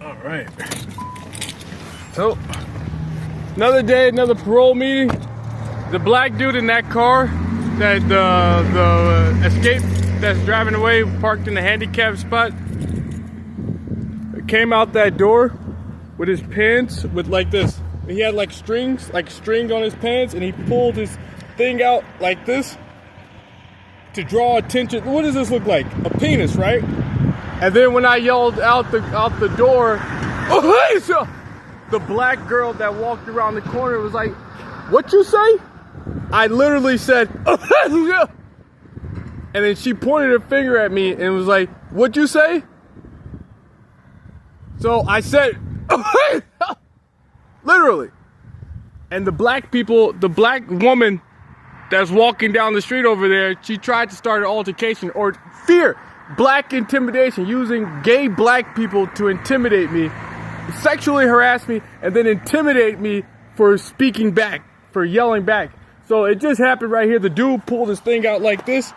All right. So, another day, another parole meeting. The black dude in that car, that the escape that's driving away, parked in the handicap spot, came out that door with his pants with like this. He had like strings, like string on his pants, and he pulled his thing out like this to draw attention. What does this look like? A penis, right? And then when I yelled out the door, oh, hey, so the black girl that walked around the corner was like, "What you say?" I literally said, oh, hey, and then she pointed her finger at me and was like, "What'd you say?" So I said, oh, hey, literally. And the black woman that's walking down the street over there, she tried to start an altercation or fear. Black intimidation, using gay black people to intimidate me, sexually harass me, and then intimidate me for speaking back, for yelling back. So it just happened right here. The dude pulled his thing out like this,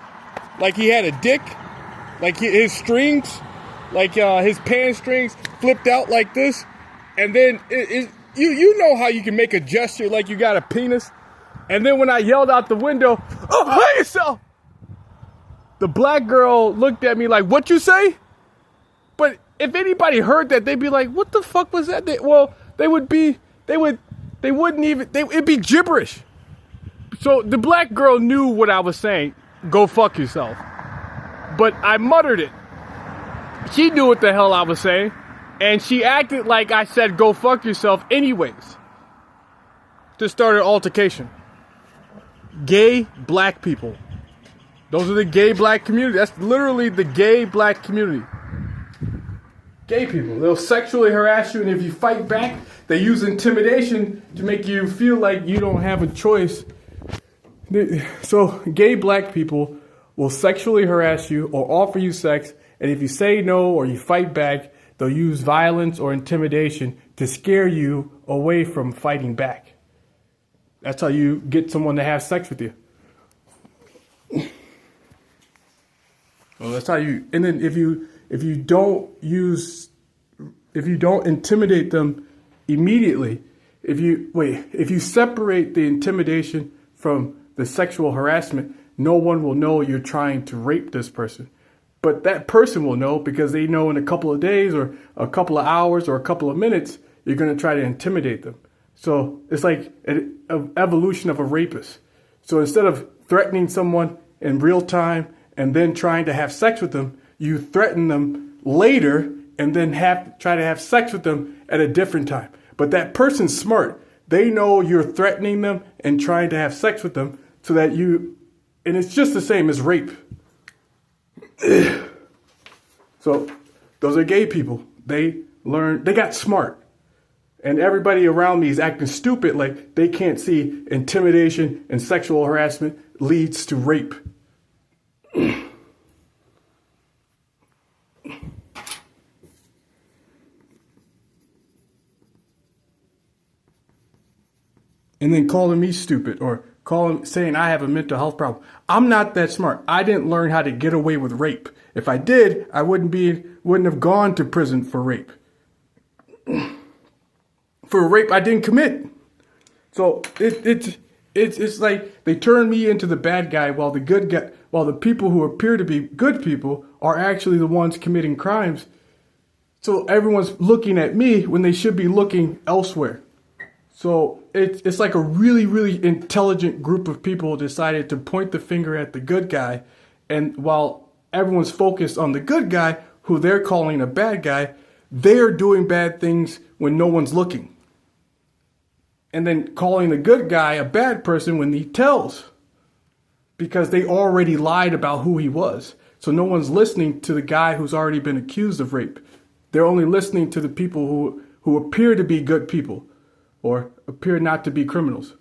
like he had a dick, like his strings, like his pants strings flipped out like this. And then you know how you can make a gesture like you got a penis. And then when I yelled out the window, "Oh, hey yourself!" the black girl looked at me like, "What you say?" But if anybody heard that, they'd be like, "What the fuck was that?" It'd be gibberish. So the black girl knew what I was saying. Go fuck yourself. But I muttered it. She knew what the hell I was saying. And she acted like I said, "Go fuck yourself," anyways. To start an altercation. Gay black people. Those are the gay black community. That's literally the gay black community. Gay people. They'll sexually harass you, and if you fight back, they use intimidation to make you feel like you don't have a choice. So gay black people will sexually harass you or offer you sex, and if you say no or you fight back, they'll use violence or intimidation to scare you away from fighting back. That's how you get someone to have sex with you. Well, that's how you. And then if you don't intimidate them immediately, if you separate the intimidation from the sexual harassment, no one will know you're trying to rape this person. But that person will know because they know in a couple of days or a couple of hours or a couple of minutes, you're going to try to intimidate them. So it's like an evolution of a rapist. So instead of threatening someone in real time and then trying to have sex with them, you threaten them later and then try to have sex with them at a different time. But that person's smart. They know you're threatening them and trying to have sex with them so that and it's just the same as rape. So those are gay people. They got smart. And everybody around me is acting stupid like they can't see intimidation and sexual harassment leads to rape. And then calling me stupid or saying I have a mental health problem. I'm not that smart. I didn't learn how to get away with rape. If I did, I wouldn't have gone to prison for rape. For rape I didn't commit. So it's like they turn me into the bad guy while the people who appear to be good people are actually the ones committing crimes. So everyone's looking at me when they should be looking elsewhere. So it's like a really, really intelligent group of people decided to point the finger at the good guy. And while everyone's focused on the good guy, who they're calling a bad guy, they're doing bad things when no one's looking. And then calling the good guy a bad person when he tells. Because they already lied about who he was. So no one's listening to the guy who's already been accused of rape. They're only listening to the people who appear to be good people. Or appear not to be criminals.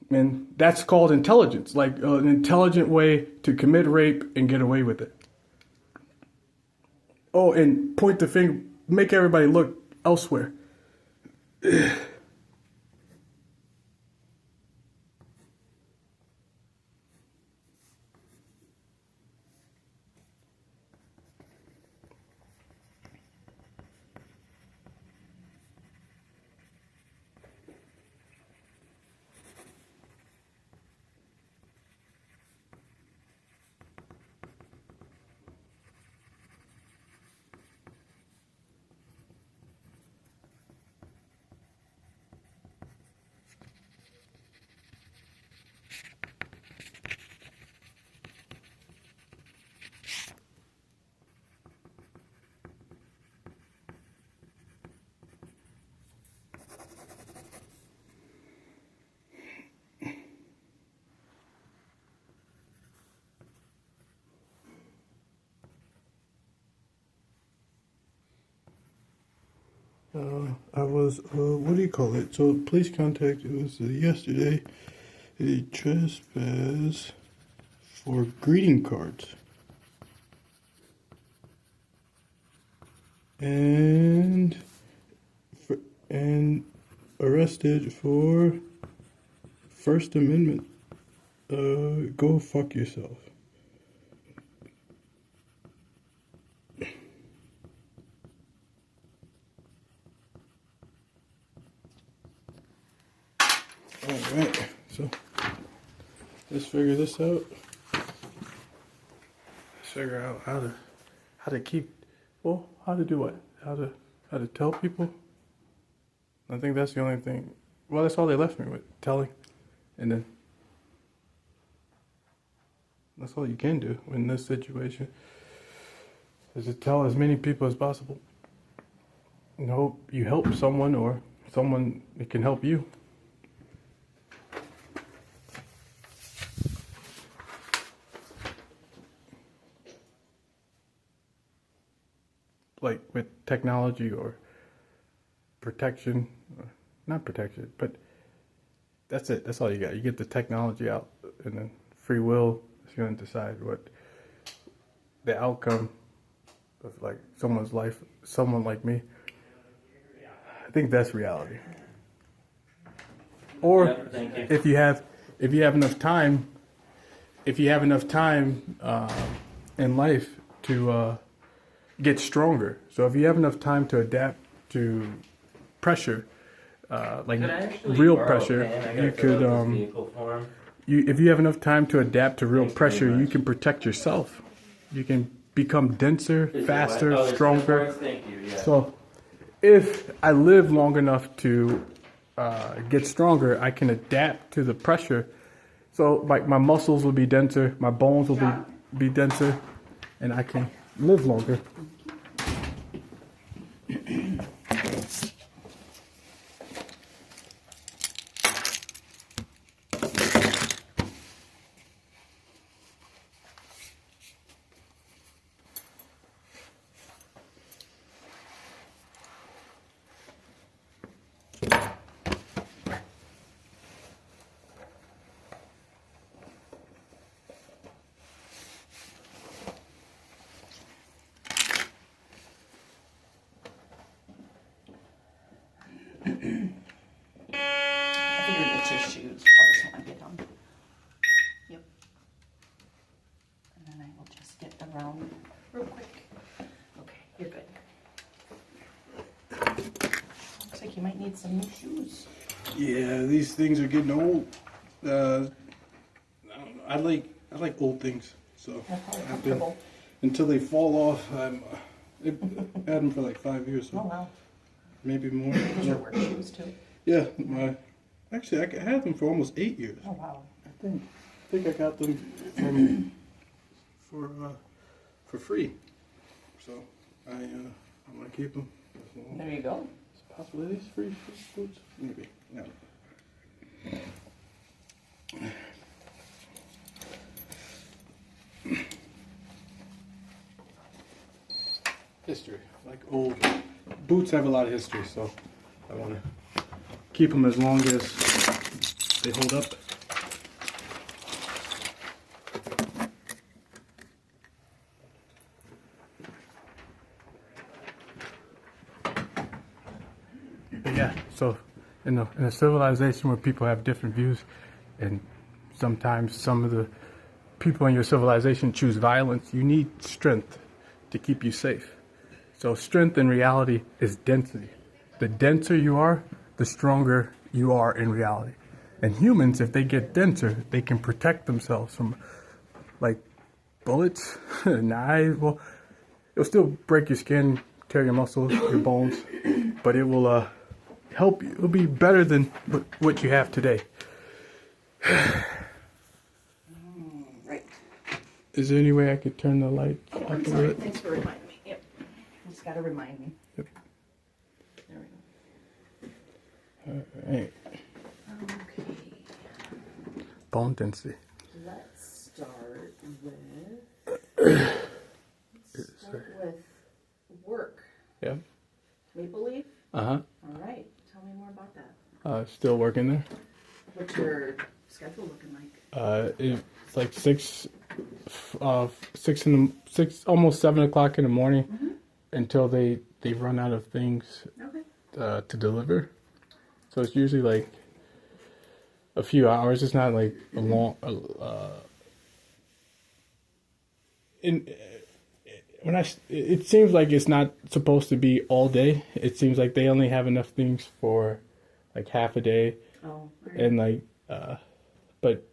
And that's called intelligence, like an intelligent way to commit rape and get away with it. Oh, and point the finger, make everybody look elsewhere. I was, what do you call it? So police contact, it was yesterday, a trespass for greeting cards. And arrested for First Amendment. Go fuck yourself. Alright, so let's figure this out. Let's figure out how to keep, well, how to do what? How to tell people? I think that's the only thing. Well, that's all they left me with, telling. And then that's all you can do in this situation, is to tell as many people as possible. And hope you help someone, or someone that can help you. Like with technology or protection, not protection, but that's it. That's all you got. You get the technology out, and then free will is going to decide what the outcome of like someone's life, someone like me. I think that's reality. Or if you have enough time, in life to get stronger. So if you have enough time to adapt to pressure, like real pressure, you could if you have enough time to adapt to real pressure, you can protect yourself. You can become denser, faster, stronger. So if I live long enough to get stronger, I can adapt to the pressure. So like my muscles will be denser, my bones will be denser, and I can live longer. I figured it's your shoes. I'll just want to get them. Yep. And then I will just get around real quick. Okay, you're good. Looks like you might need some new shoes. Yeah, these things are getting old. I don't know. I like old things. So They're probably comfortable. Until they fall off, I've had them for like 5 years. So Oh wow. maybe more. Those are work shoes too. Yeah, actually I had them for almost 8 years. Oh wow. I think I got them for free. So I want to keep them. There you go. Possibilities free boots? Maybe. No. History. Like old boots have a lot of history, so I want to keep them as long as they hold up. But yeah, so in a civilization where people have different views, and sometimes some of the people in your civilization choose violence, you need strength to keep you safe. So strength in reality is density. The denser you are, the stronger you are in reality. And humans, if they get denser, they can protect themselves from like bullets, knives. Well, it'll still break your skin, tear your muscles, your bones, but it will help you. It'll be better than what you have today. Right. Is there any way I could turn the light up a Sorry. bit? Thanks for reminding me. Yep. Just gotta remind me. Yep. There we All right. go. Okay. Bone density. Let's start with work. Yeah. Maple leaf? Uh-huh. All right. Tell me more about that. Still working there. What's your schedule looking like? It's like six, almost 7 o'clock in the morning until they run out of things Okay. to deliver. So it's usually like a few hours. It's not like a long. It seems like it's not supposed to be all day. It seems like they only have enough things for like half a day, Oh. Right. and like, but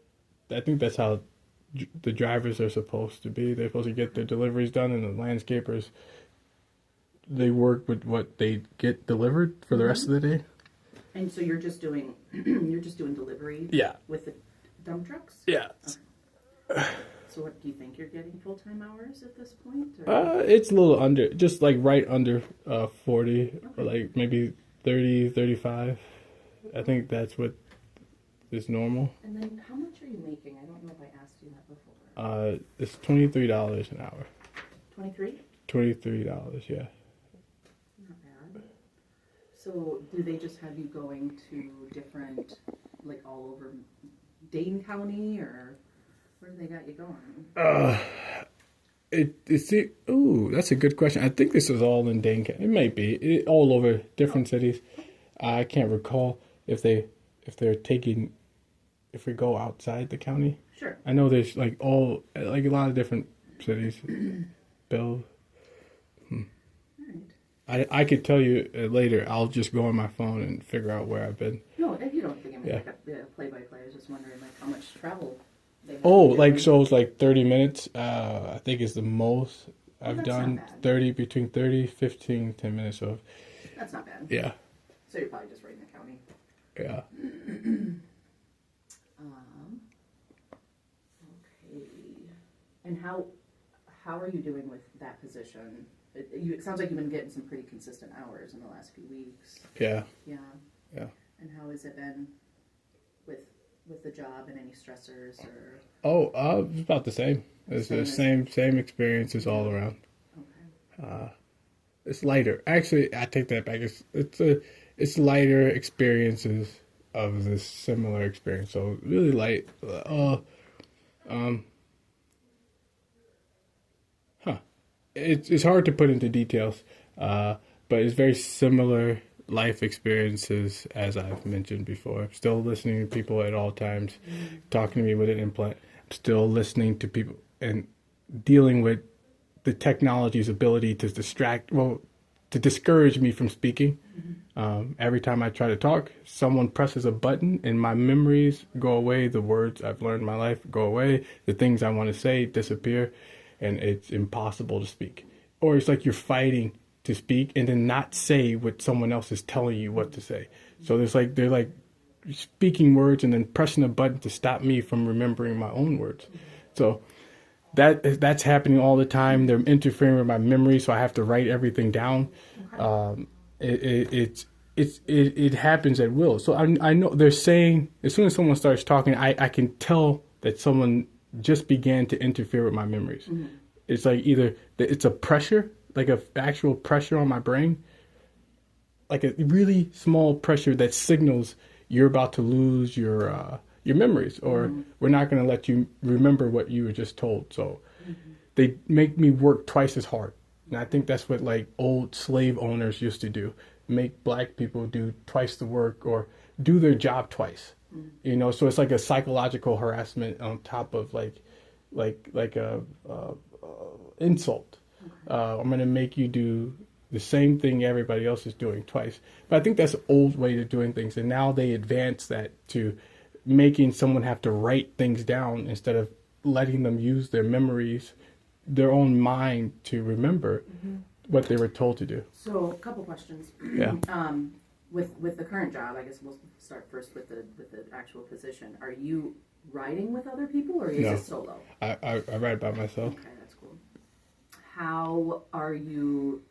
I think that's how the drivers are supposed to be. They're supposed to get their deliveries done, and the landscapers, they work with what they get delivered for the rest of the day. And so you're just doing delivery. Yeah. With the dump trucks. Yeah. Okay. So what do you think you're getting full-time hours at this point? Or? It's a little under, just like right under 40, or like maybe 30, 35. I think that's what is normal. And then how much are you making? I don't know if I asked you that before. It's $23 an hour. 23? $23, yeah. Not bad. So do they just have you going to different, like all over Dane County, or where do they got you going? That's a good question. I think this is all in Dane County. It might be all over different cities. I can't recall if we go outside the county. Sure. I know there's like a lot of different cities. Bill. Right. I could tell you later. I'll just go on my phone and figure out where I've been. No, if you don't think I'm like a play-by-play, I was just wondering like how much travel they have. Oh, like so it's like 30 minutes. I think is the most I've that's done. not bad. Between 30, 15, 10 minutes. So That's not bad. yeah, So you're probably just right in the county. yeah. Okay. And how are you doing with that position? It sounds like you've been getting some pretty consistent hours in the last few weeks. Yeah. Yeah. Yeah. And how has it been with the job and any stressors or? Oh, it's about the same. It's the same experiences all around. Okay. It's lighter. Actually, I take that back. It's lighter experiences of this similar experience. So really light. It's hard to put into details, but it's very similar life experiences as I've mentioned before. I'm still listening to people at all times, talking to me with an implant. I'm still listening to people and dealing with the technology's ability to to discourage me from speaking. Every time I try to talk, someone presses a button and my memories go away. The words I've learned in my life go away. The things I want to say disappear, and it's impossible to speak. Or it's like you're fighting to speak and then not say what someone else is telling you what to say. So they're like speaking words and then pressing a button to stop me from remembering my own words. So that's happening all the time. They're interfering with my memory, so I have to write everything down. It happens at will. So I know they're saying as soon as someone starts talking, I can tell that someone just began to interfere with my memories. Mm-hmm. It's like either it's a pressure, like a actual pressure on my brain, like a really small pressure that signals you're about to lose your memories, or we're not going to let you remember what you were just told. So they make me work twice as hard. And I think that's what like old slave owners used to do. Make black people do twice the work or do their job twice. You know, so it's like a psychological harassment on top of like a insult. I'm going to make you do the same thing everybody else is doing twice. But I think that's an old way of doing things. And now they advance that to making someone have to write things down instead of letting them use their memories, their own mind to remember what they were told to do. So a couple questions. Yeah. With the current job, I guess we'll start first with the actual position. Are you riding with other people, or is it solo? I ride by myself. Okay, that's cool. How are you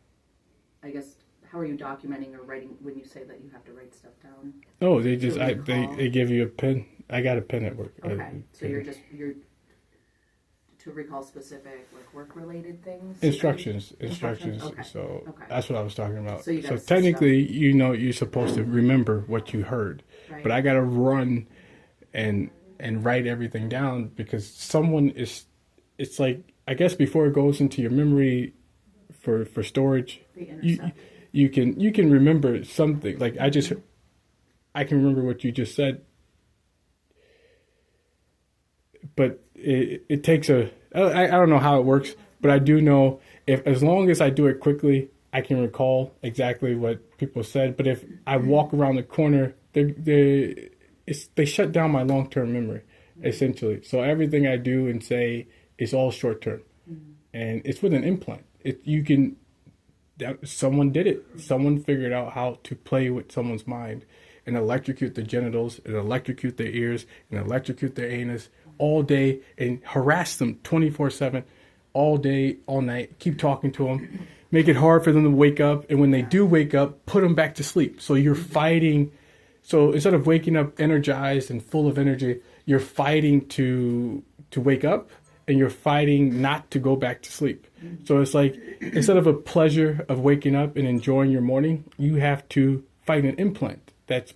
documenting or writing when you say that you have to write stuff down? Oh, they give you a pen. I got a pen at work. Okay, so you're to to recall specific like work-related things? Instructions. Okay. So Okay. that's what I was talking about. So you So gotta technically, you're supposed to remember what you heard, Right. but I got to run and write everything down because someone is. It's like I guess before it goes into your memory for storage, They you intercept. you can remember something. Like I can remember what you just said, but it takes I don't know how it works, but I do know if as long as I do it quickly, I can recall exactly what people said. But if I walk around the corner, they shut down my long term memory essentially. So everything I do and say is all short term, and it's with an implant. Someone did it. Someone figured out how to play with someone's mind and electrocute their genitals and electrocute their ears and electrocute their anus all day and harass them 24/7 all day, all night. Keep talking to them. Make it hard for them to wake up. And when they do wake up, put them back to sleep. So you're fighting. So instead of waking up energized and full of energy, you're fighting to wake up and you're fighting not to go back to sleep. So it's like instead of a pleasure of waking up and enjoying your morning, you have to fight an implant that's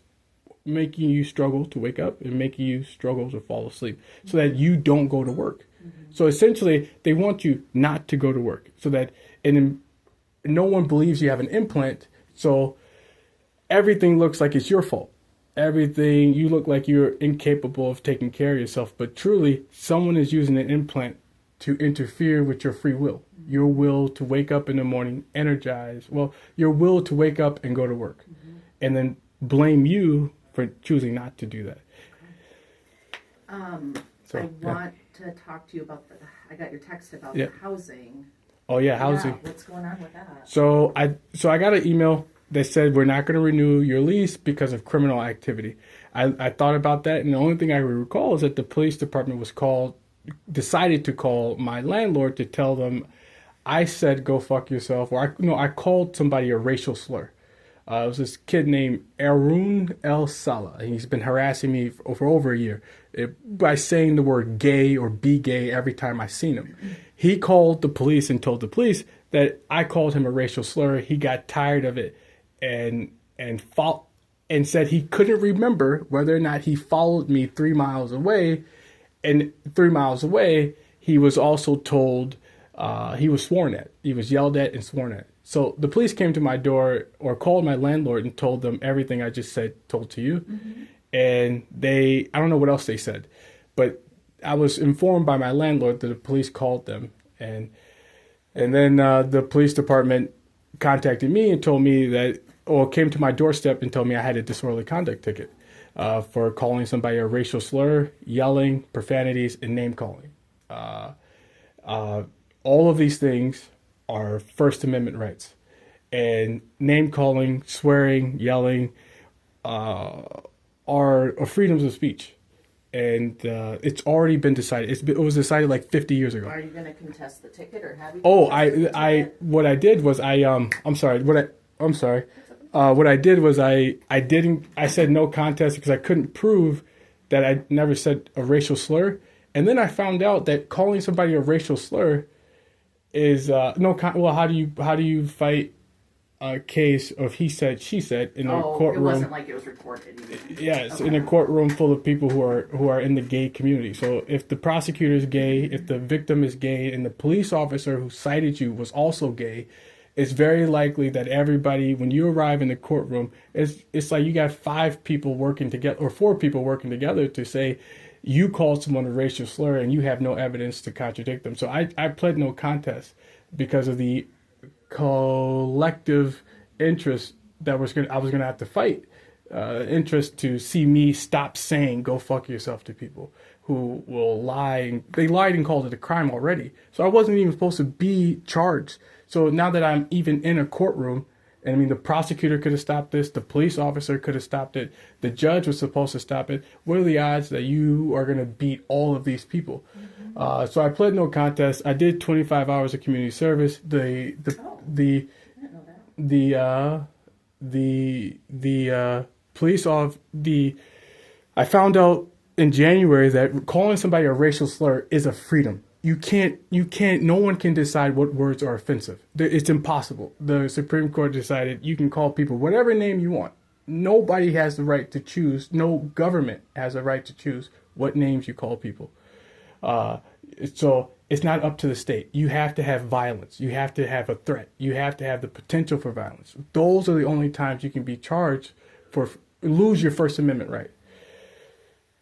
making you struggle to wake up and making you struggle to fall asleep so that you don't go to work. So essentially, they want you not to go to work so that and no one believes you have an implant. So everything looks like it's your fault. Everything, you look like you're incapable of taking care of yourself. But truly, someone is using an implant to interfere with your free will. Your will to wake up in the morning, energized. Well, your will to wake up and go to work. And then blame you for choosing not to do that. I want to talk to you about I got your text about Yeah. the housing. Oh yeah, housing. Yeah, what's going on with that? So I got an email that said we're not going to renew your lease because of criminal activity. I thought about that, and the only thing I recall is that the police department decided to call my landlord to tell them I said go fuck yourself, or I called somebody a racial slur. It was this kid named Arun El Salah, and he's been harassing me for over a year by saying the word gay or be gay every time I seen him. He called the police and told the police that I called him a racial slur. He got tired of it and said he couldn't remember whether or not he followed me 3 miles away. And 3 miles away, he was also told he was sworn at. He was yelled at and sworn at. So the police came to my door or called my landlord and told them everything I just told to you. And I don't know what else they said, but I was informed by my landlord that the police called them. And then the police department contacted me and told me came to my doorstep and told me I had a disorderly conduct ticket for calling somebody a racial slur, yelling, profanities, and name calling. All of these things are First Amendment rights, and name calling, swearing, yelling are freedoms of speech, and it's already been decided. It was decided like 50 years ago. Are you going to contest the ticket, or have you? Oh, what I did was I'm sorry. What I did was I said no contest because I couldn't prove that I never said a racial slur, and then I found out that calling somebody a racial slur is well, how do you fight a case of he said she said in a courtroom? It wasn't like it was recorded. Yes, in a courtroom full of people who are in the gay community. So if the prosecutor is gay, if the victim is gay, and the police officer who cited you was also gay, it's very likely that everybody, when you arrive in the courtroom, it's like you got 5 people working together or 4 people working together to say you called someone a racial slur and you have no evidence to contradict them. So I pled no contest because of the collective interest that I was gonna have to fight. Interest to see me stop saying "go fuck yourself" to people who will lie. They lied and called it a crime already. So I wasn't even supposed to be charged. So now that I'm even in a courtroom, and I mean the prosecutor could have stopped this, the police officer could have stopped it, the judge was supposed to stop it. What are the odds that you are gonna beat all of these people? So I pled no contest. I did 25 hours of community service. The police I found out in January that calling somebody a racial slur is a freedom. you can't, no one can decide what words are offensive. It's impossible. The Supreme Court decided you can call people whatever name you want. Nobody has the right to choose. No government has a right to choose what names you call people. So it's not up to the state. You have to have violence. You have to have a threat. You have to have the potential for violence. Those are the only times you can be charged for lose your First Amendment right.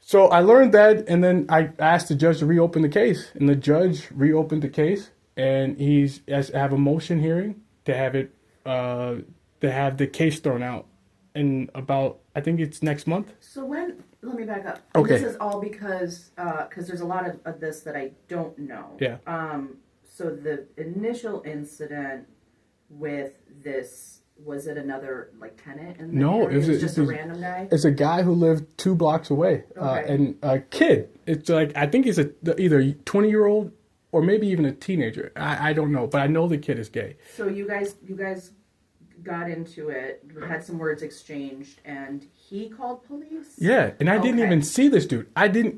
So I learned that, and then I asked the judge to reopen the case, and the judge reopened the case, and he's have a motion hearing to have it to have the case thrown out in about, I think it's next month. So let me back up. Okay. This is all because there's a lot of this that I don't know. Yeah. So the initial incident with this, was it another like tenant in the No, area? It was just a random guy? It's a guy who lived 2 blocks away, Okay. and a kid. It's like, I think he's either 20-year-old or maybe even a teenager. I don't know, but I know the kid is gay. So you guys got into it, had some words exchanged, and he called police? Yeah, and I didn't even see this dude.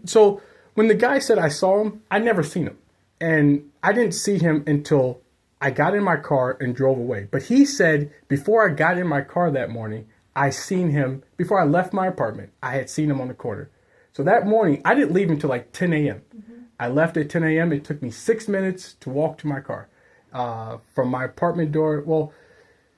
So when the guy said I saw him, I never seen him. And I didn't see him until I got in my car and drove away. But he said before I got in my car that morning, I seen him, before I left my apartment, I had seen him on the corner. So that morning, I didn't leave until like 10 a.m. Mm-hmm. I left at 10 a.m. It took me 6 minutes to walk to my car. From my apartment door,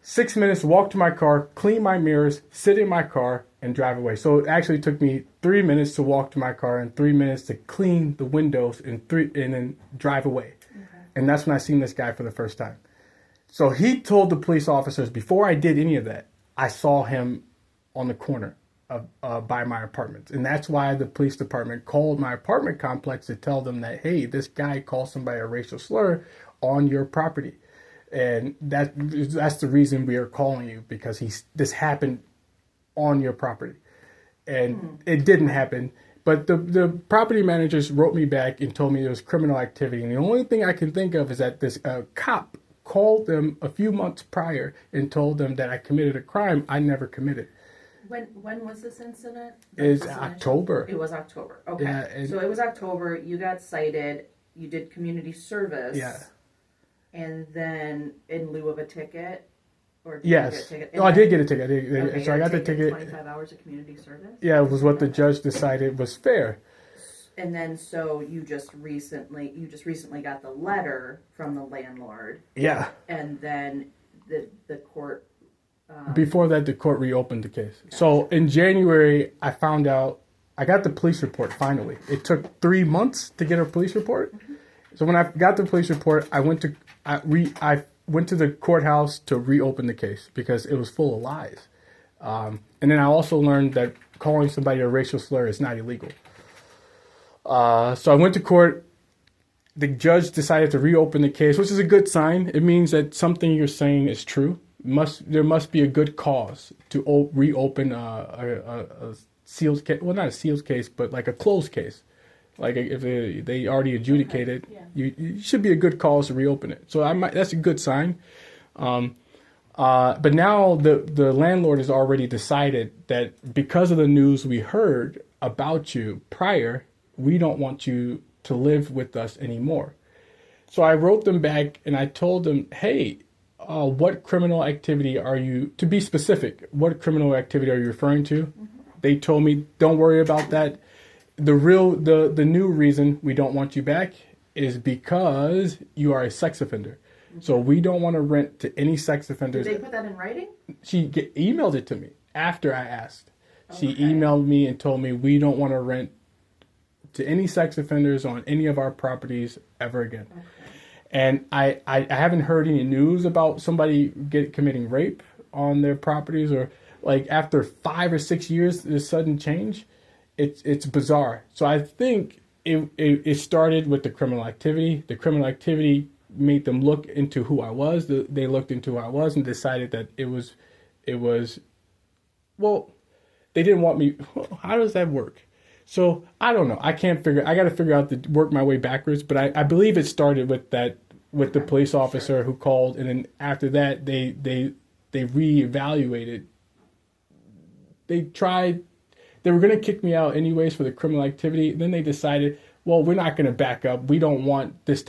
6 minutes to walk to my car, clean my mirrors, sit in my car, and drive away. So it actually took me 3 minutes to walk to my car and 3 minutes to clean the windows and then drive away. Okay. And that's when I seen this guy for the first time. So he told the police officers, before I did any of that, I saw him on the corner of by my apartment. And that's why the police department called my apartment complex to tell them that, hey, this guy called somebody a racial slur on your property. And that's the reason we are calling you, because this happened on your property. And it didn't happen. But the property managers wrote me back and told me there was criminal activity. And the only thing I can think of is that this cop called them a few months prior and told them that I committed a crime I never committed. When was this incident? It's October. It was October. Okay. Yeah, so it was October. You got cited. You did community service. Yeah. And then in lieu of a ticket? Or did yes. You get a ticket? I did get a ticket. Okay, so I got the ticket. 25 hours of community service? Yeah, it was what the judge decided was fair. And then so you just recently got the letter from the landlord. Yeah. And then the court... Before that, the court reopened the case. Gotcha. So in January, I found out, I got the police report finally. It took 3 months to get a police report. Mm-hmm. So when I got the police report, I went to the courthouse to reopen the case because it was full of lies. And then I also learned that calling somebody a racial slur is not illegal. So I went to court. The judge decided to reopen the case, which is a good sign. It means that something you're saying is true. There must be a good cause to reopen a sealed case. Well, not a sealed case, but like a closed case. Like if they already adjudicated, okay. Yeah. You should be a good cause to reopen it. So that's a good sign. But now the landlord has already decided that because of the news we heard about you prior, we don't want you to live with us anymore. So I wrote them back and I told them, hey, what criminal activity are you, to be specific, what criminal activity are you referring to? Mm-hmm. They told me, don't worry about that. The new reason we don't want you back is because you are a sex offender. Mm-hmm. So we don't want to rent to any sex offenders. Did they put that in writing? She emailed it to me after I asked. Okay. She emailed me and told me we don't want to rent to any sex offenders on any of our properties ever again. Okay. And I haven't heard any news about somebody committing rape on their properties, or like after 5 or 6 years, this sudden change. It's bizarre. So I think it started with the criminal activity. The criminal activity made them look into who I was. They looked into who I was and decided that it was, well, they didn't want me. How does that work? So I don't know. I got to figure out work my way backwards. But I believe it started with the police officer who called. And then after that, they reevaluated. They were going to kick me out anyways for the criminal activity. Then they decided, well, we're not going to back up. We don't want this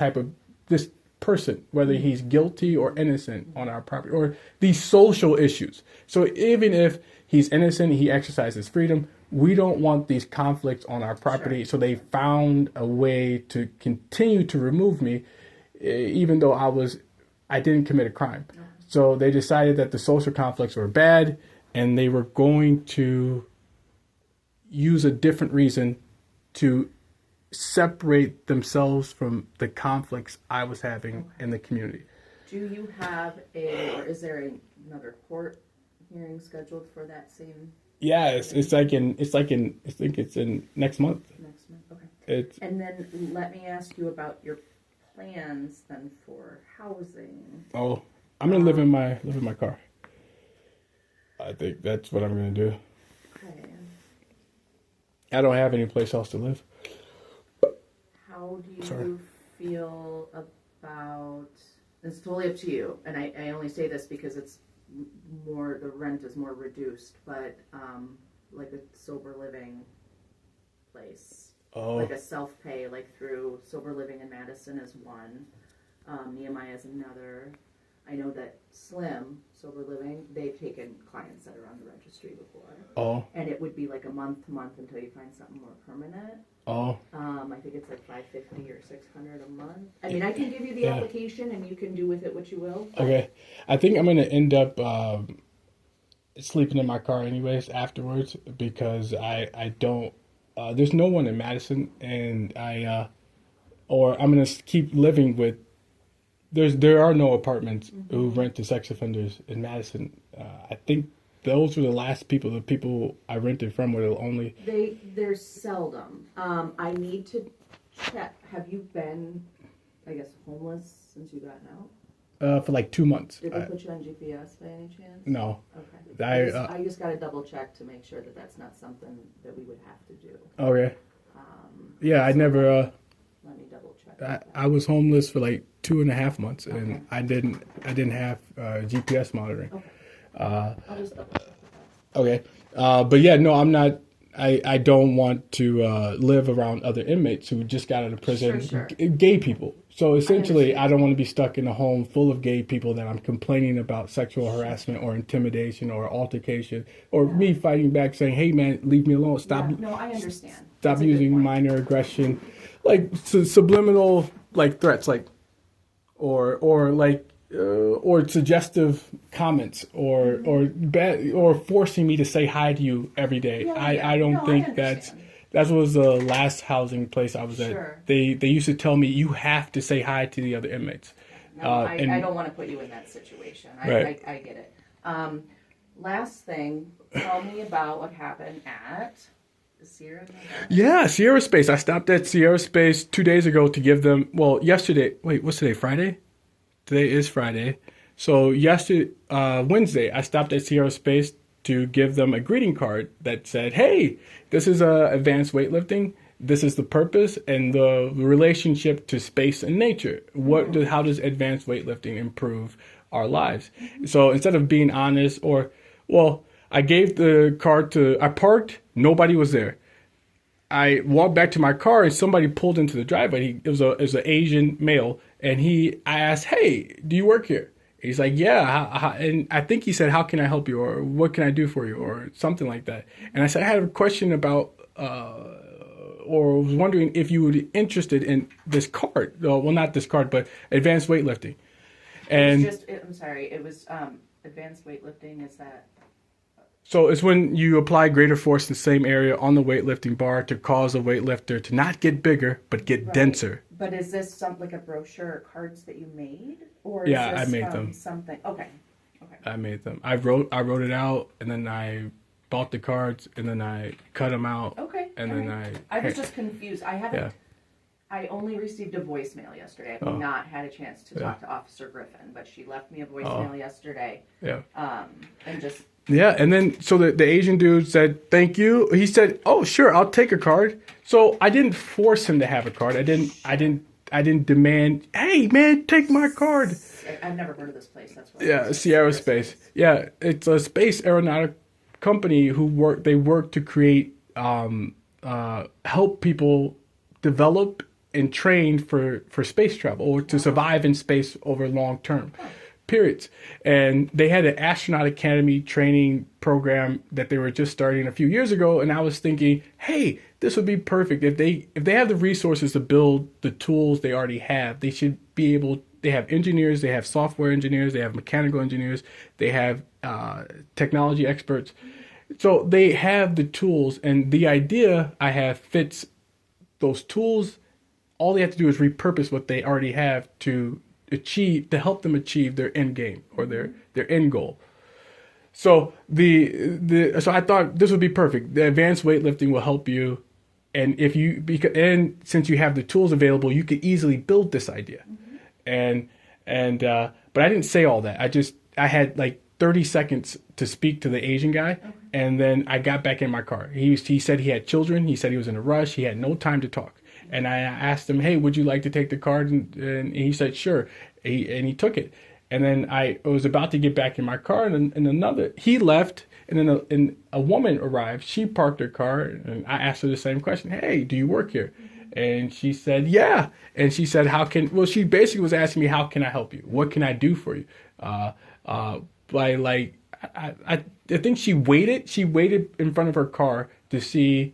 person, whether he's guilty or innocent, on our property, or these social issues. So even if he's innocent, he exercises freedom, we don't want these conflicts on our property. Sure. So they found a way to continue to remove me, even though I didn't commit a crime. No. So they decided that the social conflicts were bad, and they were going to use a different reason to separate themselves from the conflicts I was having in the community. Do you have or is there another court hearing scheduled for that same? Yeah, I think it's in next month. Next month, okay. And then let me ask you about your plans then for housing. Oh, I'm gonna live in my car. I think that's what I'm gonna do. Okay. I don't have any place else to live. How do you feel about? It's totally up to you, and I only say this because it's more, the rent is more reduced, but like a sober living place, like a self-pay, like through Sober Living in Madison is one, Nehemiah is another. I know that Slim Sober Living, they've taken clients that are on the registry before, and it would be like a month to month until you find something more permanent. I think it's like $550 or $600 a month. I mean, I can give you the application, and you can do with it what you will. Okay, I think I'm gonna end up sleeping in my car anyways afterwards, because I don't. There's no one in Madison, and or I'm gonna keep living with. There are no apartments who rent to sex offenders in Madison. I think those were the last people. The people I rented from were the only. There's seldom. I need to check. Have you been, I guess, homeless since you got out? For like 2 months. Did they put you on GPS by any chance? No. Okay. I just got to double check to make sure that that's not something that we would have to do. Okay. Yeah, I never. Let me double check. I was homeless for like 2.5 months, and I didn't have GPS monitoring. Okay. I'll just double check. Okay. But yeah, no, I'm not. I don't want to live around other inmates who just got out of prison. Sure. Gay people. So essentially, I don't want to be stuck in a home full of gay people that I'm complaining about sexual harassment or intimidation or altercation, or me fighting back saying, "Hey, man, leave me alone. Stop." Yeah, no, I understand. Stop using minor aggression, like subliminal like threats, like or suggestive comments, or forcing me to say hi to you every day. I don't think that was the last housing place I was at. They used to tell me you have to say hi to the other inmates. No, I don't want to put you in that situation. Right. I get it. Last thing, tell me about what happened at Sierra. Yeah, Sierra Space. I stopped at Sierra Space 2 days ago to give them. Well, yesterday. Wait, what's today? Friday. Today is Friday. So Wednesday, I stopped at Sierra Space to give them a greeting card that said, "Hey, this is advanced weightlifting. This is the purpose and the relationship to space and nature. How does advanced weightlifting improve our lives?" So instead of being honest, I gave the card I parked, nobody was there. I walked back to my car and somebody pulled into the driveway. It was an Asian male, and I asked, "Hey, do you work here?" He's like, "Yeah." And I think he said, "How can I help you?" or "What can I do for you?" or something like that. And I said, "I had a question about, or was wondering if you would be interested in this card. Well, not this card, but advanced weightlifting." And I'm sorry, it was advanced weightlifting. Is that? So it's when you apply greater force in the same area on the weightlifting bar to cause a weightlifter to not get bigger, but get denser. But is this like a brochure or cards that you made? Or I made them. Something. Okay. I made them. I wrote it out, and then I bought the cards, and then I cut them out. Okay. And then I was just confused. I only received a voicemail yesterday. I've not had a chance to talk to Officer Griffin, but she left me a voicemail yesterday. Yeah. And just. Yeah, and then so the Asian dude said, "Thank you." He said, "Oh, sure, I'll take a card." So I didn't force him to have a card. I didn't demand, "Hey, man, take my card." I've never heard of this place. That's why. Yeah, Sierra Space. Yeah, it's a space aeronautic company they work to create help people developed and trained for space travel or to survive in space over long term periods. And they had an astronaut academy training program that they were just starting a few years ago. And I was thinking, hey, this would be perfect if they have the resources to build the tools they already have. They should be able. They have engineers, they have software engineers, they have mechanical engineers, they have technology experts. So they have the tools, and the idea I have fits those tools. All they have to do is repurpose what they already have to help them achieve their end game or their end goal. So so I thought this would be perfect. The advanced weightlifting will help you, and since you have the tools available, you could easily build this idea. But I didn't say all that. I had like 30 seconds to speak to the Asian guy, okay. And then I got back in my car. He said he had children. He said he was in a rush. He had no time to talk. And I asked him, hey, would you like to take the card? And he said, sure. And he took it. And then I was about to get back in my car, and he left, and then a woman arrived. She parked her car, and I asked her the same question. Hey, do you work here? And she said, yeah. And she said, she basically was asking me, how can I help you? What can I do for you? I think she waited in front of her car to see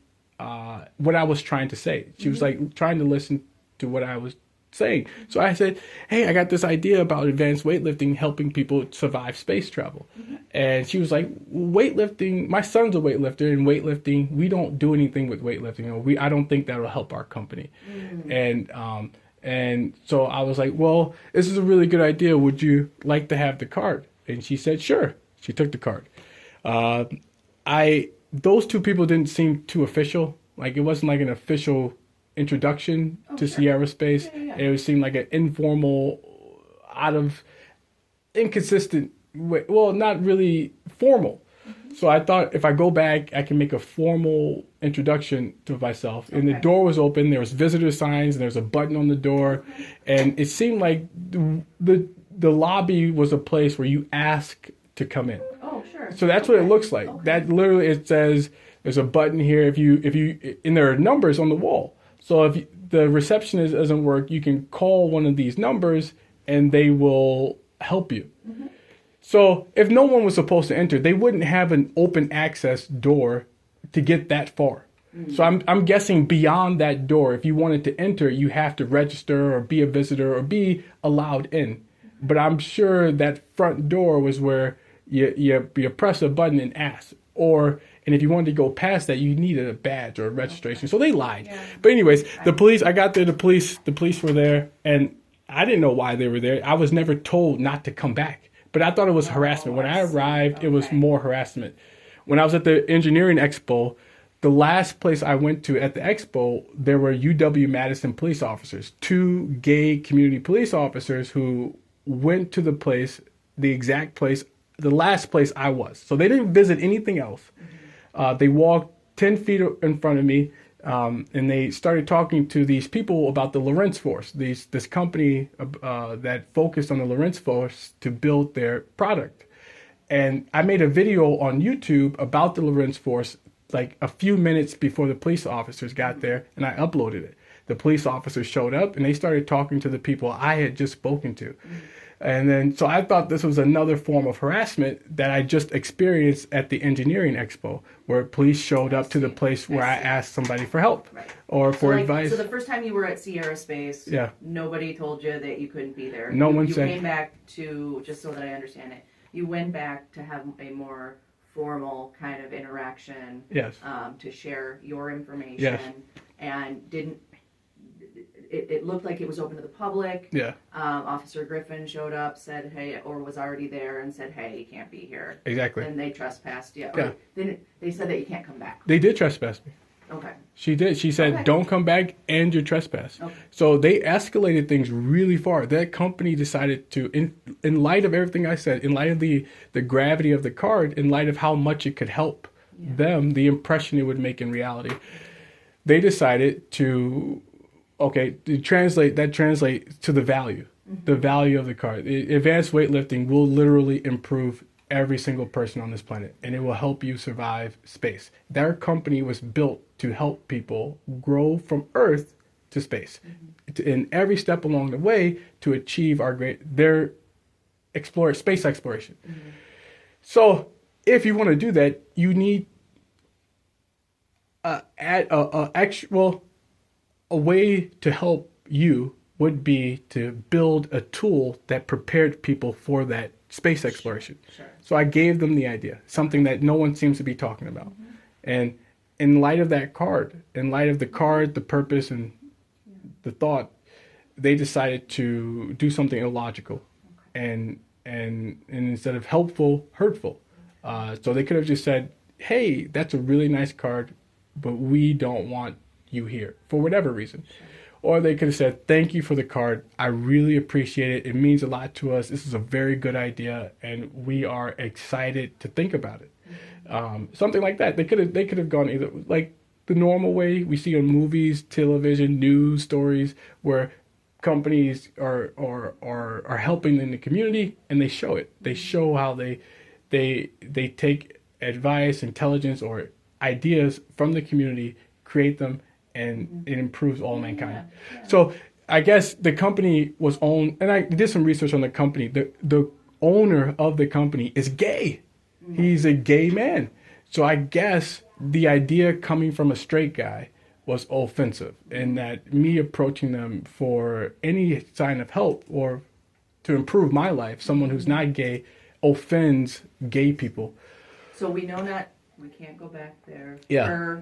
what I was trying to say. She was like trying to listen to what I was saying. So I said, hey, I got this idea about advanced weightlifting helping people survive space travel. Mm-hmm. And she was like, weightlifting, my son's a weightlifter, and weightlifting, we don't do anything with weightlifting. I don't think that'll help our company. Mm-hmm. And so I was like, well, this is a really good idea. Would you like to have the card? And she said, sure. She took the card. Those two people didn't seem too official. Like, it wasn't like an official introduction to Sierra Space. Yeah. It seemed like an informal, inconsistent way. Well, not really formal. Mm-hmm. So I thought if I go back, I can make a formal introduction to myself. Okay. And the door was open. There was visitor signs, and there was a button on the door. Okay. And it seemed like the lobby was a place where you ask to come in. Oh, sure. So that's what it looks like. Okay. That literally, it says there's a button here. And there are numbers on the wall. So if the receptionist doesn't work, you can call one of these numbers and they will help you. Mm-hmm. So if no one was supposed to enter, they wouldn't have an open access door to get that far. Mm-hmm. So I'm guessing beyond that door, if you wanted to enter, you have to register or be a visitor or be allowed in. But I'm sure that front door was where you press a button and ask. And if you wanted to go past that, you needed a badge or a registration. So they lied. Yeah. But anyways, the police, I got there, the police were there, and I didn't know why they were there. I was never told not to come back. But I thought it was harassment. When I arrived, it was more harassment. When I was at the engineering expo, the last place I went to at the expo, there were UW-Madison police officers, 2 gay community police officers who went to the place, the exact place, the last place I was. So they didn't visit anything else. They walked 10 feet in front of me, and they started talking to these people about the Lorentz Force, this company that focused on the Lorentz Force to build their product. And I made a video on YouTube about the Lorentz Force like a few minutes before the police officers got there, and I uploaded it. The police officers showed up, and they started talking to the people I had just spoken to. And then, so I thought this was another form of harassment that I just experienced at the engineering expo, where police showed up to the place where I asked somebody for help or for advice. So the first time you were at Sierra Space, nobody told you that you couldn't be there. No one said. You came back to, just so that I understand it, you went back to have a more formal kind of interaction. Yes. To share your information. Yes. And didn't. It looked like it was open to the public. Yeah. Officer Griffin showed up, said, hey, or was already there and said, hey, you can't be here. Exactly. And they trespassed you. Yeah. Then they said that you can't come back. They did trespass me. Okay. She did. She said, don't come back and you're trespass. Okay. So they escalated things really far. That company decided to, in light of everything I said, in light of the gravity of the card, in light of how much it could help them, the impression it would make in reality, they decided to... Okay, to translate to the value, the value of the card. Advanced weightlifting will literally improve every single person on this planet, and it will help you survive space. Their company was built to help people grow from Earth to space, in every step along the way to achieve their space exploration. So if you want to do that, you need a way to help you would be to build a tool that prepared people for that space exploration. Sure. So I gave them the idea, something that no one seems to be talking about. And in light of that card, the purpose and the thought, they decided to do something illogical and instead of helpful, hurtful. So they could have just said, hey, that's a really nice card, but we don't want you here for whatever reason. Sure. Or they could have said, thank you for the card. I really appreciate it. It means a lot to us. This is a very good idea, and we are excited to think about it. Something like that. They could have gone either like the normal way we see in movies, television, news stories, where companies are helping in the community, and they show it. They show how they take advice, intelligence, or ideas from the community, create them, and it improves all mankind. Yeah. So I guess the company was owned, and I did some research on the company. The owner of the company is gay. He's a gay man. So I guess the idea coming from a straight guy was offensive, and that me approaching them for any sign of help or to improve my life, someone who's not gay, offends gay people. So we can't go back there. Yeah.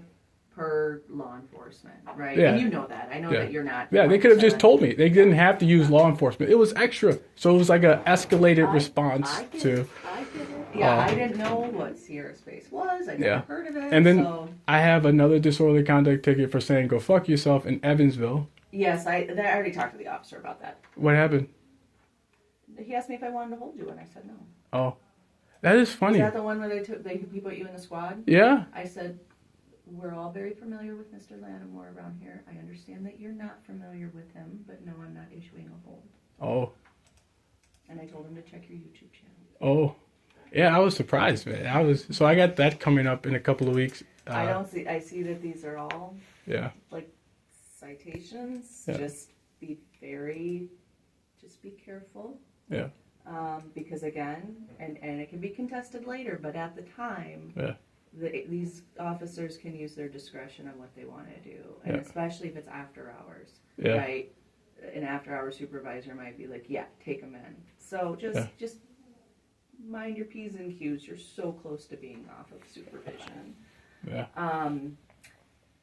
Per law enforcement, right? Yeah. And you know that. I know that you're not. Yeah, they could have just told me. They didn't have to use law enforcement. It was extra. So it was like an escalated response to... I get it. Yeah, I didn't know what Sierra Space was. I never heard of it. And then I have another disorderly conduct ticket for saying go fuck yourself in Evansville. Yes, I already talked to the officer about that. What happened? He asked me if I wanted to hold you, and I said no. Oh, that is funny. Is that the one where he put you in the squad? Yeah. I said, we're all very familiar with Mr. Lattimore around here. I understand that you're not familiar with him, but no, I'm not issuing a hold. Oh. And I told him to check your YouTube channel. Oh. Yeah, I was surprised, man. So I got that coming up in a couple of weeks. I see that these are all like citations. Yeah. Just be careful. Yeah. Because again, and it can be contested later, but at the time, these officers can use their discretion on what they want to do, and especially if it's after hours, right? An after-hour supervisor might be like, "Yeah, take them in." So just mind your P's and Q's. You're so close to being off of supervision. Yeah.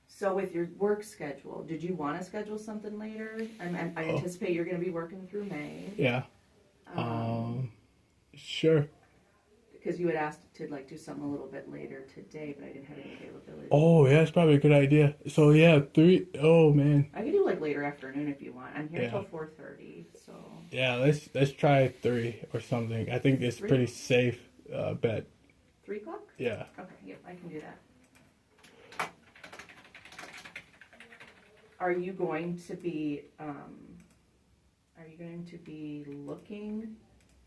So with your work schedule, did you want to schedule something later? I anticipate you're going to be working through May. Yeah. Sure. Because you had asked to do something a little bit later today, but I didn't have any availability. Oh, yeah, that's probably a good idea. So yeah, 3. Oh man. I could do later afternoon if you want. I'm here till 4:30. So. Yeah, let's try 3 or something. I think it's 3? Pretty safe bet. 3 o'clock? Yeah. Okay. Yep, I can do that. Are you going to be looking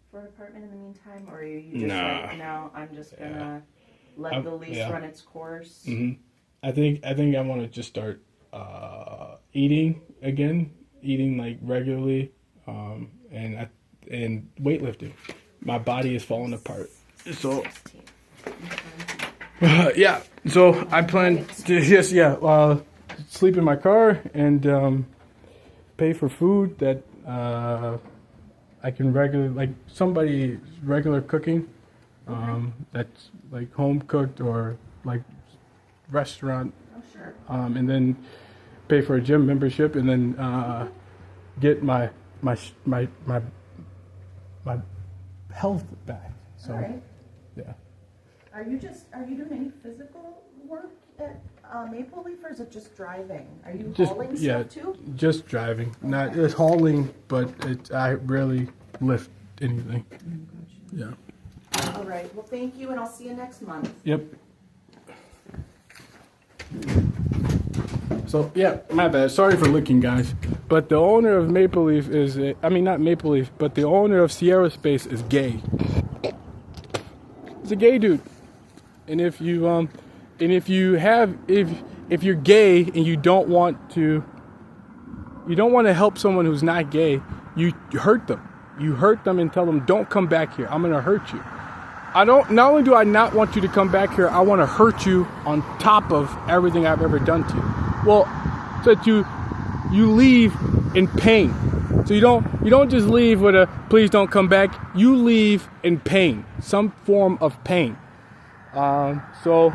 for an apartment in the meantime, or are you just like, no, I'm just gonna let the lease run its course? Mm-hmm. I think I want to just start eating like regularly, and weightlifting. My body is falling apart. So yeah. So I plan to just sleep in my car and pay for food that I can regular cooking, that's like home cooked or like restaurant. Oh, sure. And then pay for a gym membership, and then get my health back. So, all right. Yeah. Are you doing any physical work at Maple Leaf, or is it just driving? Are you hauling stuff too? Just driving. Okay. Not it's hauling, but I rarely lift anything. Gotcha. Yeah. All right. Well, thank you, and I'll see you next month. Yep. So yeah, my bad. Sorry for looking, guys. But the owner of Maple Leaf not Maple Leaf, but the owner of Sierra Space is gay. He's a gay dude. And if you're gay and you don't want to you don't want to help someone who's not gay. You hurt them. You hurt them and tell them, don't come back here. I'm going to hurt you. Not only do I not want you to come back here, I want to hurt you on top of everything I've ever done to you. Well, so that you leave in pain. So you don't just leave with a please don't come back. You leave in pain, some form of pain. So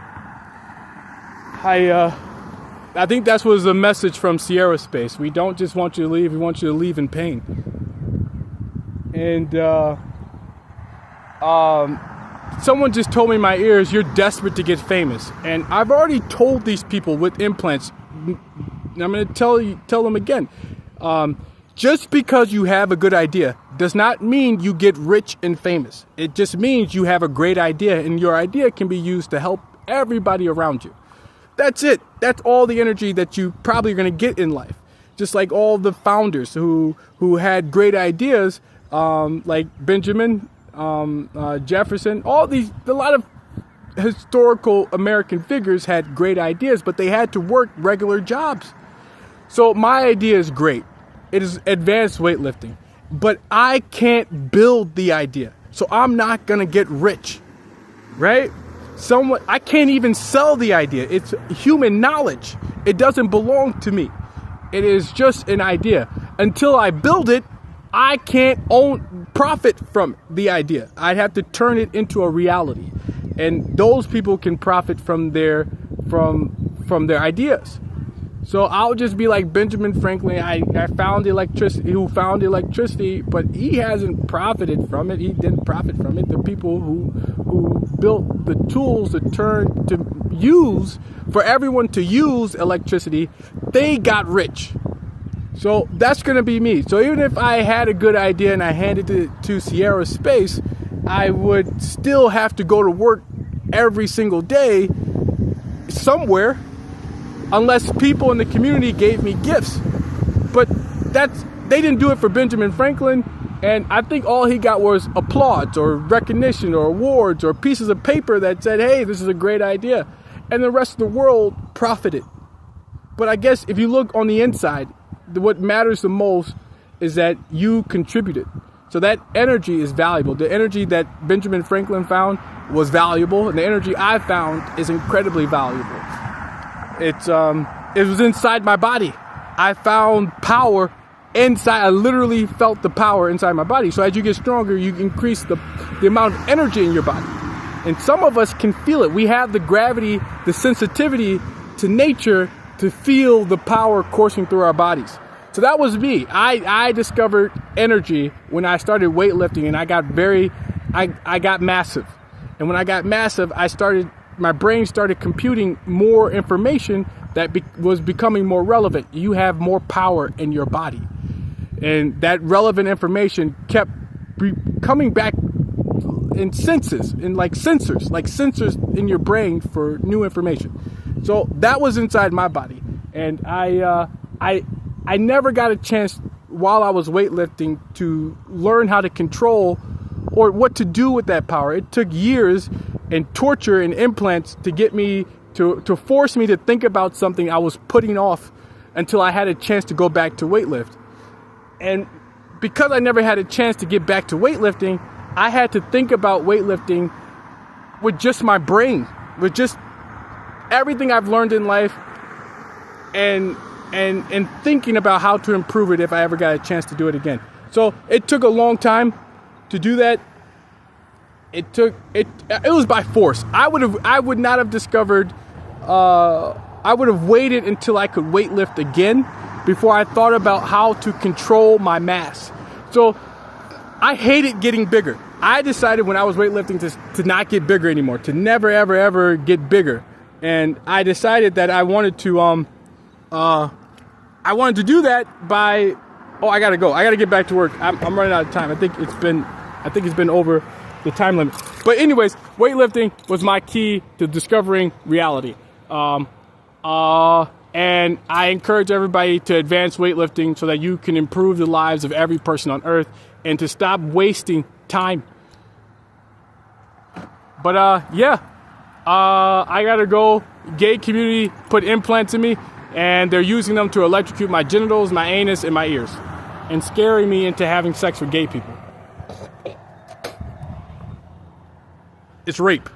I think that was the message from Sierra Space. We don't just want you to leave. We want you to leave in pain. And someone just told me in my ears, you're desperate to get famous. And I've already told these people with implants, and I'm going to tell them again. Just because you have a good idea does not mean you get rich and famous. It just means you have a great idea, and your idea can be used to help everybody around you. That's it. That's all the energy that you probably are going to get in life. Just like all the founders who had great ideas, like Benjamin, Jefferson, a lot of historical American figures had great ideas, but they had to work regular jobs. So my idea is great. It is advanced weightlifting, but I can't build the idea. So I'm not going to get rich, right? I can't even sell the idea. It's human knowledge. It doesn't belong to me. It is just an idea. Until I build it, I can't profit from the idea. I'd have to turn it into a reality. And those people can profit from their ideas. So I'll just be like Benjamin Franklin. I found electricity, who found electricity, but he hasn't profited from it. He didn't profit from it. The people who built the tools to use for everyone to use electricity, they got rich. So that's going to be me. So even if I had a good idea and I handed it to Sierra Space, I would still have to go to work every single day somewhere, unless people in the community gave me gifts. But they didn't do it for Benjamin Franklin, and I think all he got was applause or recognition or awards or pieces of paper that said, hey, this is a great idea. And the rest of the world profited. But I guess if you look on the inside, what matters the most is that you contributed. So that energy is valuable. The energy that Benjamin Franklin found was valuable, and the energy I found is incredibly valuable. It was inside my body. I found power inside. I literally felt the power inside my body. So as you get stronger, you increase the amount of energy in your body. And some of us can feel it. We have the gravity, the sensitivity to nature to feel the power coursing through our bodies. So that was me. I discovered energy when I started weightlifting, and I got massive. And when I got massive, my brain started computing more information that was becoming more relevant. You have more power in your body. And that relevant information kept coming back in sensors in your brain for new information. So that was inside my body. And I never got a chance while I was weightlifting to learn how to control or what to do with that power. It took years and torture and implants to get me to force me to think about something I was putting off until I had a chance to go back to weightlift. And because I never had a chance to get back to weightlifting, I had to think about weightlifting with just my brain, with just everything I've learned in life, and thinking about how to improve it if I ever got a chance to do it again. So it took a long time to do that. It was by force. I would not have discovered, I would have waited until I could weightlift again before I thought about how to control my mass. So I hated getting bigger. I decided when I was weightlifting to not get bigger anymore, to never, ever, ever get bigger. And I decided that I wanted to do that by, I gotta go. I gotta get back to work. I'm running out of time. I think it's been over the time limit. But anyways, weightlifting was my key to discovering reality. And I encourage everybody to advance weightlifting so that you can improve the lives of every person on earth and to stop wasting time. But I gotta go. Gay community put implants in me, and they're using them to electrocute my genitals, my anus, and my ears, and scaring me into having sex with gay people. It's rape.